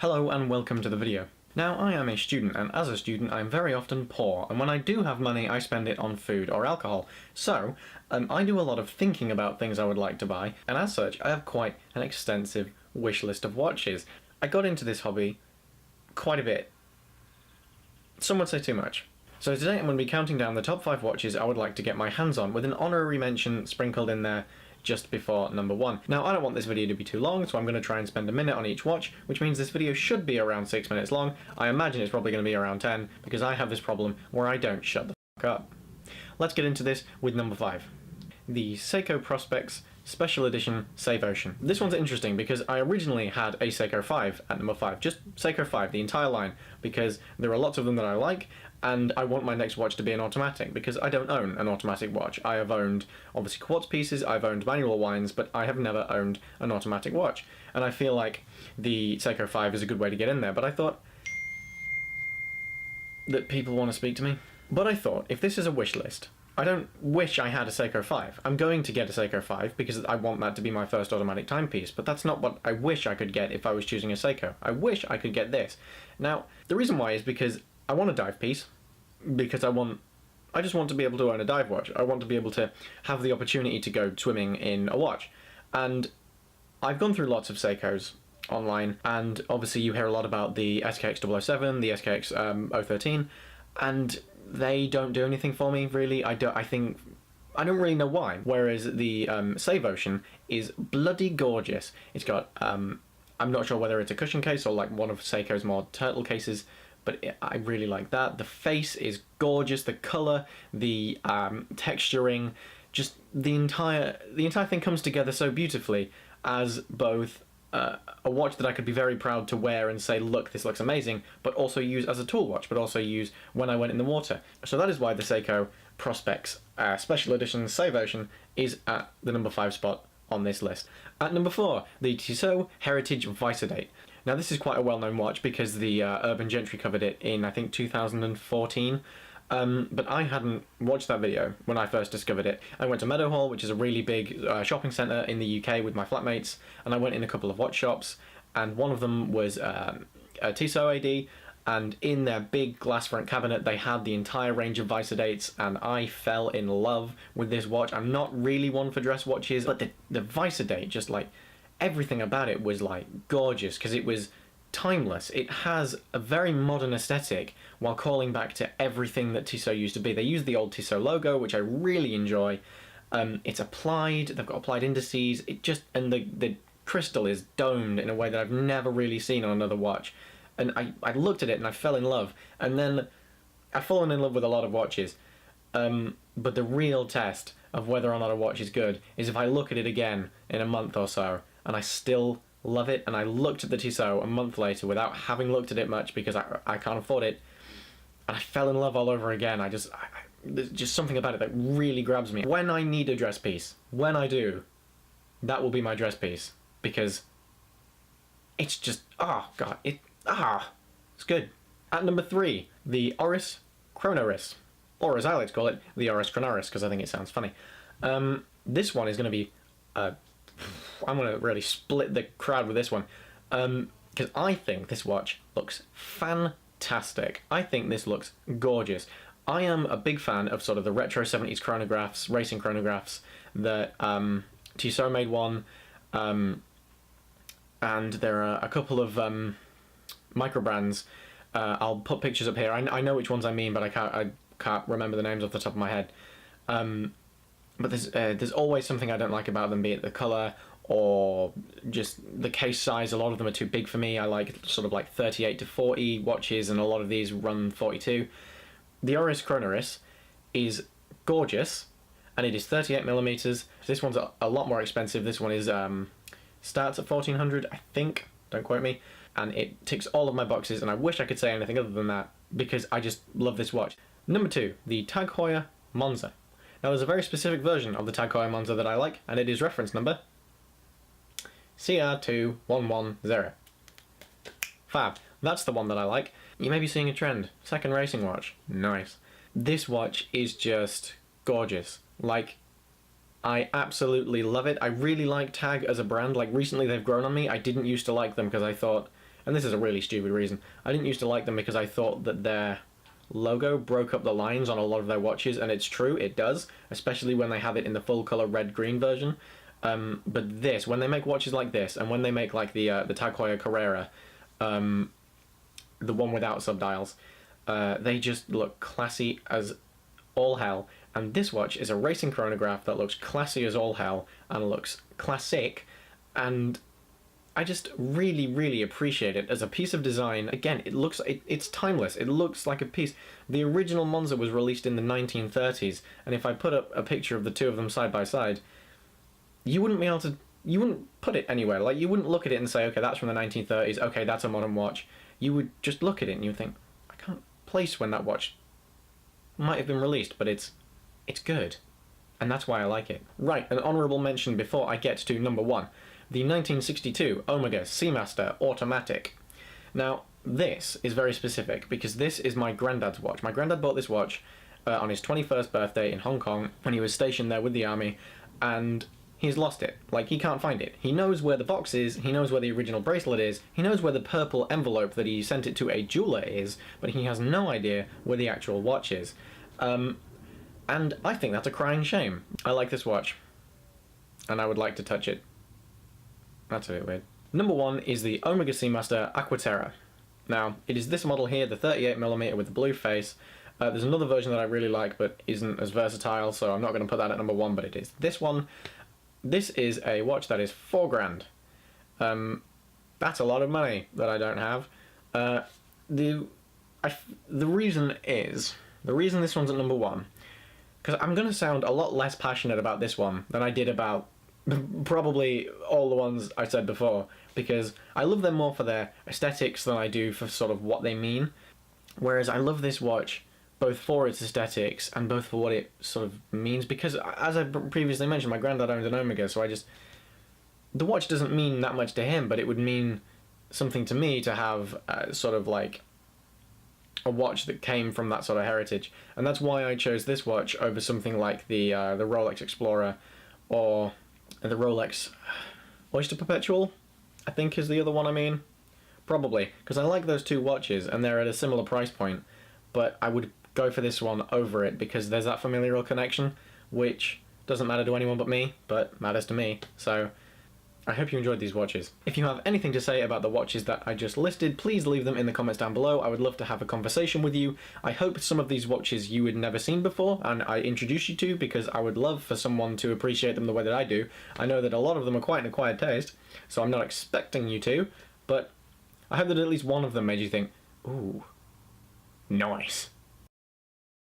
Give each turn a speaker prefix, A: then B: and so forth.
A: Hello and welcome to the video. Now, I am a student, and as a student I am very often poor, and when I do have money I spend it on food or alcohol. So, I do a lot of thinking about things I would like to buy, and as such I have quite an extensive wish list of watches. I got into this hobby quite a bit. Some would say too much. So today I'm going to be counting down the top 5 watches I would like to get my hands on, with an honorary mention sprinkled in there just before number 1. Now, I don't want this video to be too long, so I'm going to try and spend a minute on each watch, which means this video should be around 6 minutes long. I imagine it's probably going to be around 10, because I have this problem where I don't shut the fuck up. Let's get into this with number 5. The Seiko Prospex Special Edition Save Ocean. This one's interesting because I originally had a Seiko 5 at number 5, just Seiko 5, the entire line, because there are lots of them that I like, and I want my next watch to be an automatic, because I don't own an automatic watch. I have owned, obviously, quartz pieces, I've owned manual winds, but I have never owned an automatic watch. And I feel like the Seiko 5 is a good way to get in there, but I thought that people want to speak to me. But I thought, if this is a wish list, I don't wish I had a Seiko 5. I'm going to get a Seiko 5 because I want that to be my first automatic timepiece, but that's not what I wish I could get if I was choosing a Seiko. I wish I could get this. Now, the reason why is because I want a dive piece, because I just want to be able to own a dive watch. I want to be able to have the opportunity to go swimming in a watch. And I've gone through lots of Seikos online, and obviously you hear a lot about the SKX 007, the SKX 013, and they don't do anything for me, really. I don't really know why. Whereas the Save Ocean is bloody gorgeous. It's got, I'm not sure whether it's a cushion case or like one of Seiko's more turtle cases, but I really like that. The face is gorgeous, the colour, the texturing, just the entire thing comes together so beautifully as both a watch that I could be very proud to wear and say, look, this looks amazing, but also use as a tool watch, but also use when I went in the water. So that is why the Seiko Prospex Special Edition Save Ocean is at the number 5 spot on this list. At number 4, the Tissot Heritage Visodate. Now, this is quite a well-known watch because the Urban Gentry covered it in, I think, 2014. But I hadn't watched that video when I first discovered it. I went to Meadowhall, which is a really big shopping centre in the UK, with my flatmates, and I went in a couple of watch shops, and one of them was a Tissot AD, and in their big glass front cabinet they had the entire range of Visodates, and I fell in love with this watch. I'm not really one for dress watches, but the Visodate, just like everything about it was like gorgeous, because it was timeless. It has a very modern aesthetic while calling back to everything that Tissot used to be. They use the old Tissot logo, which I really enjoy. It's applied, they've got applied indices, and the crystal is domed in a way that I've never really seen on another watch. And I looked at it and I fell in love. And then I've fallen in love with a lot of watches. But the real test of whether or not a watch is good is if I look at it again in a month or so and I still love it. And I looked at the Tissot a month later without having looked at it much because I can't afford it, and I fell in love all over again. There's just something about it that really grabs me. When I need a dress piece, when I do, that will be my dress piece, because it's just, oh god, it's good. At number 3, the Oris chronoris, or as I like to call it, the Oris chronoris, because I think it sounds funny. This one is going to be I'm going to really split the crowd with this one, because I think this watch looks fantastic. I think this looks gorgeous. I am a big fan of sort of the retro 70s chronographs, racing chronographs, that Tissot made one, and there are a couple of micro brands. I'll put pictures up here. I know which ones I mean, but I can't remember the names off the top of my head. But there's always something I don't like about them, be it the colour or just the case size. A lot of them are too big for me. I like sort of like 38 to 40 watches, and a lot of these run 42. The Oris chronoris is gorgeous, and it is 38mm. This one's a lot more expensive. This one is starts at 1400, I think. Don't quote me. And it ticks all of my boxes, and I wish I could say anything other than that, because I just love this watch. Number 2, the Tag Heuer Monza. Now, there's a very specific version of the Tag Heuer Monza that I like, and it is reference number CR2110. Fab. That's the one that I like. You may be seeing a trend. Second racing watch. Nice. This watch is just gorgeous. Like, I absolutely love it. I really like Tag as a brand. Like, recently they've grown on me. I didn't used to like them because I thought, and this is a really stupid reason, I didn't used to like them because I thought that their logo broke up the lines on a lot of their watches, and it's true, it does, especially when they have it in the full color red-green version. But this, when they make watches like this, and when they make like the Tag Heuer Carrera, the one without subdials, they just look classy as all hell. And this watch is a racing chronograph that looks classy as all hell and looks classic, and I just really, really appreciate it as a piece of design. Again, it's timeless. It looks like a piece. The original Monza was released in the 1930s, and if I put up a picture of the two of them side by side, you wouldn't put it anywhere. Like, you wouldn't look at it and say, okay, that's from the 1930s, okay, that's a modern watch. You would just look at it and you would think, I can't place when that watch might have been released, but it's good. And that's why I like it. Right, an honourable mention before I get to number one. The 1962 Omega Seamaster Automatic. Now, this is very specific because this is my granddad's watch. My granddad bought this watch on his 21st birthday in Hong Kong when he was stationed there with the army, and he's lost it. Like, he can't find it. He knows where the box is, he knows where the original bracelet is, he knows where the purple envelope that he sent it to a jeweler is, but he has no idea where the actual watch is. And I think that's a crying shame. I like this watch, and I would like to touch it. That's a bit weird. Number one is the Omega Seamaster Aqua Terra. Now, it is this model here, the 38mm with the blue face. There's another version that I really like, but isn't as versatile, so I'm not going to put that at number one, but it is this one. This is a watch that is $4 grand. That's a lot of money that I don't have. The reason this one's at number one, because I'm going to sound a lot less passionate about this one than I did about probably all the ones I said before, because I love them more for their aesthetics than I do for sort of what they mean. Whereas I love this watch both for its aesthetics and both for what it sort of means, because as I previously mentioned, my granddad owned an Omega, so the watch doesn't mean that much to him, but it would mean something to me to have sort of like a watch that came from that sort of heritage. And that's why I chose this watch over something like the Rolex Explorer or the Rolex Oyster Perpetual, I think is the other one I mean. Probably, because I like those two watches and they're at a similar price point, but I would go for this one over it because there's that familial connection, which doesn't matter to anyone but me, but matters to me. So I hope you enjoyed these watches. If you have anything to say about the watches that I just listed, please leave them in the comments down below. I would love to have a conversation with you. I hope some of these watches you had never seen before, and I introduce you to, because I would love for someone to appreciate them the way that I do. I know that a lot of them are quite an acquired taste, so I'm not expecting you to, but I hope that at least one of them made you think, ooh, nice.